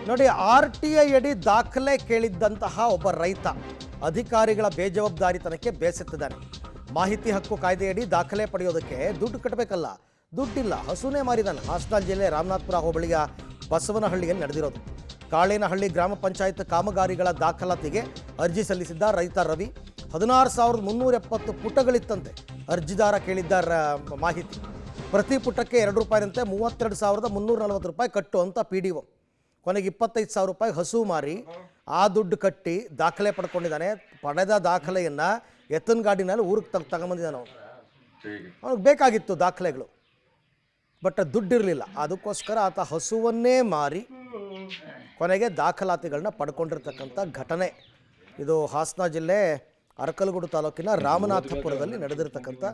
ನೋಡಿ, RTI ಅಡಿ ದಾಖಲೆ ಕೇಳಿದ್ದಂತಹ ಒಬ್ಬ ರೈತ ಅಧಿಕಾರಿಗಳ ಬೇಜವಾಬ್ದಾರಿತನಕ್ಕೆ ಬೇಸತ್ತಿದ್ದಾನೆ. ಮಾಹಿತಿ ಹಕ್ಕು ಕಾಯ್ದೆಯಡಿ ದಾಖಲೆ ಪಡೆಯೋದಕ್ಕೆ ದುಡ್ಡು ಕಟ್ಟಬೇಕಲ್ಲ, ದುಡ್ಡಿಲ್ಲ, ಹಸುನೇ ಮಾರಿದಾನೆ. ಹಾಸನ ಜಿಲ್ಲೆ ರಾಮನಾಥಪುರ ಹೋಬಳಿಯ ಬಸವನಹಳ್ಳಿಯಲ್ಲಿ ನಡೆದಿರೋದು. ಕಾಳೇನಹಳ್ಳಿ ಗ್ರಾಮ ಪಂಚಾಯತ್ ಕಾಮಗಾರಿಗಳ ದಾಖಲಾತಿಗೆ ಅರ್ಜಿ ಸಲ್ಲಿಸಿದ್ದ ರೈತ ರವಿ 16,370 ಪುಟಗಳಿತ್ತಂತೆ. ಅರ್ಜಿದಾರ ಕೇಳಿದ್ದ ಮಾಹಿತಿ ಪ್ರತಿ ಪುಟಕ್ಕೆ ₹2 32,340 ರೂಪಾಯಿ ಕಟ್ಟು ಅಂತ PDO. ಕೊನೆಗೆ 25,000 ರೂಪಾಯಿ ಹಸು ಮಾರಿ ಆ ದುಡ್ಡು ಕಟ್ಟಿ ದಾಖಲೆ ಪಡ್ಕೊಂಡಿದ್ದಾನೆ. ಪಡೆದ ದಾಖಲೆಯನ್ನು ಎತ್ತನ ಗಾಡಿನಲ್ಲಿ ಊರಿಗೆ ತಗೊಂಬಂದಿದ್ದಾನೆ. ಅವನಿಗೆ ಬೇಕಾಗಿತ್ತು ದಾಖಲೆಗಳು, ಬಟ್ ದುಡ್ಡಿರಲಿಲ್ಲ. ಅದಕ್ಕೋಸ್ಕರ ಆತ ಹಸುವನ್ನೇ ಮಾರಿ ಕೊನೆಗೆ ದಾಖಲಾತಿಗಳನ್ನ ಪಡ್ಕೊಂಡಿರ್ತಕ್ಕಂಥ ಘಟನೆ ಇದು. ಹಾಸನ ಜಿಲ್ಲೆ ಅರಕಲಗೂಡು ತಾಲೂಕಿನ ರಾಮನಾಥಪುರದಲ್ಲಿ ನಡೆದಿರ್ತಕ್ಕಂಥ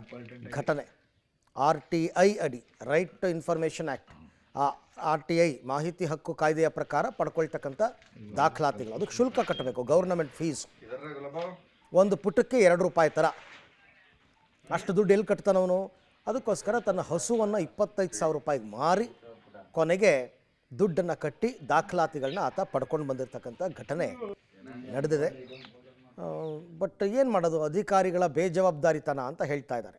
ಘಟನೆ. RTI ಅಡಿ, right to information act, RTI ಮಾಹಿತಿ ಹಕ್ಕು ಕಾಯ್ದೆಯ ಪ್ರಕಾರ ಪಡ್ಕೊಳ್ತಕ್ಕಂಥ ದಾಖಲಾತಿಗಳು. ಅದಕ್ಕೆ ಶುಲ್ಕ ಕಟ್ಟಬೇಕು, ಗೌರ್ನಮೆಂಟ್ ಫೀಸ್. ಒಂದು ಪುಟಕ್ಕೆ ₹2 ಥರ. ಅಷ್ಟು ದುಡ್ಡು ಎಲ್ಲಿ ಕಟ್ತಾನವನು? ಅದಕ್ಕೋಸ್ಕರ ತನ್ನ ಹಸುವನ್ನು 25,000 ರೂಪಾಯಿಗೆ ಮಾರಿ ಕೊನೆಗೆ ದುಡ್ಡನ್ನು ಕಟ್ಟಿ ದಾಖಲಾತಿಗಳನ್ನ ಆತ ಪಡ್ಕೊಂಡು ಬಂದಿರತಕ್ಕಂಥ ಘಟನೆ ನಡೆದಿದೆ. ಬಟ್ ಏನು ಮಾಡೋದು, ಅಧಿಕಾರಿಗಳ ಬೇಜವಾಬ್ದಾರಿತನ ಅಂತ ಹೇಳ್ತಾ ಇದ್ದಾರೆ.